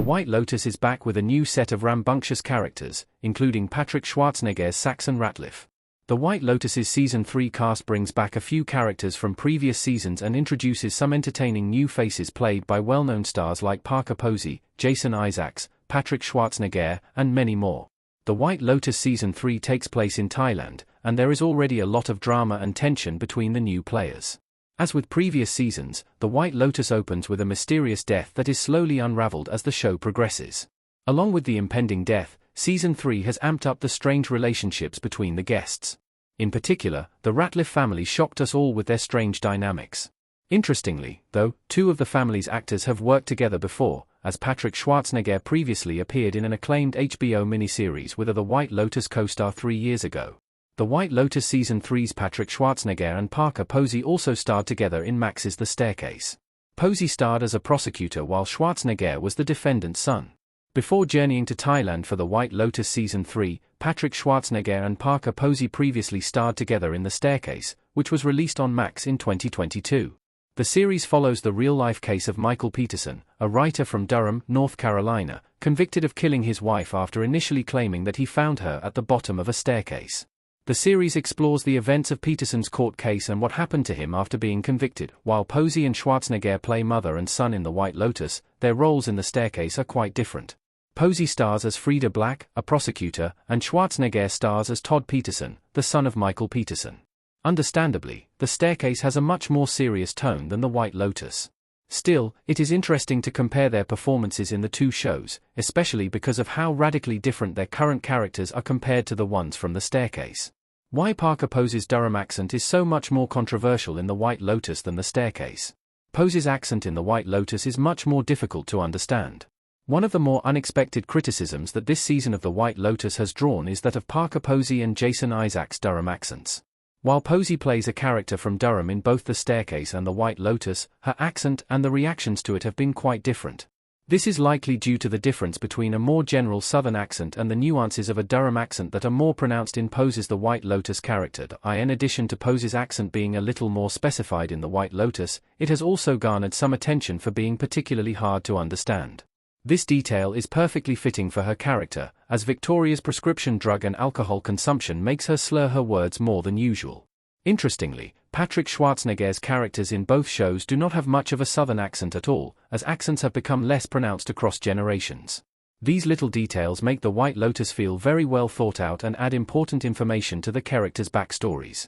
The White Lotus is back with a new set of rambunctious characters, including Patrick Schwarzenegger's Saxon Ratliff. The White Lotus's Season 3 cast brings back a few characters from previous seasons and introduces some entertaining new faces played by well-known stars like Parker Posey, Jason Isaacs, Patrick Schwarzenegger, and many more. The White Lotus Season 3 takes place in Thailand, and there is already a lot of drama and tension between the new players. As with previous seasons, The White Lotus opens with a mysterious death that is slowly unraveled as the show progresses. Along with the impending death, Season 3 has amped up the strange relationships between the guests. In particular, the Ratliff family shocked us all with their strange dynamics. Interestingly, though, two of the family's actors have worked together before, as Patrick Schwarzenegger previously appeared in an acclaimed HBO miniseries with The White Lotus co-star 3 years ago. The White Lotus Season 3's Patrick Schwarzenegger and Parker Posey also starred together in Max's The Staircase. Posey starred as a prosecutor while Schwarzenegger was the defendant's son. Before journeying to Thailand for The White Lotus Season 3, Patrick Schwarzenegger and Parker Posey previously starred together in The Staircase, which was released on Max in 2022. The series follows the real-life case of Michael Peterson, a writer from Durham, North Carolina, convicted of killing his wife after initially claiming that he found her at the bottom of a staircase. The series explores the events of Peterson's court case and what happened to him after being convicted. While Posey and Schwarzenegger play mother and son in The White Lotus, their roles in The Staircase are quite different. Posey stars as Frida Black, a prosecutor, and Schwarzenegger stars as Todd Peterson, the son of Michael Peterson. Understandably, The Staircase has a much more serious tone than The White Lotus. Still, it is interesting to compare their performances in the two shows, especially because of how radically different their current characters are compared to the ones from The Staircase. Why Parker Posey's Durham accent is so much more controversial in The White Lotus than The Staircase. Posey's accent in The White Lotus is much more difficult to understand. One of the more unexpected criticisms that this season of The White Lotus has drawn is that of Parker Posey and Jason Isaacs' Durham accents. While Posey plays a character from Durham in both The Staircase and The White Lotus, her accent and the reactions to it have been quite different. This is likely due to the difference between a more general Southern accent and the nuances of a Durham accent that are more pronounced in Posey's The White Lotus character. In addition to Posey's accent being a little more specified in The White Lotus, it has also garnered some attention for being particularly hard to understand. This detail is perfectly fitting for her character, as Victoria's prescription drug and alcohol consumption makes her slur her words more than usual. Interestingly, Patrick Schwarzenegger's characters in both shows do not have much of a Southern accent at all, as accents have become less pronounced across generations. These little details make The White Lotus feel very well thought out and add important information to the characters' backstories.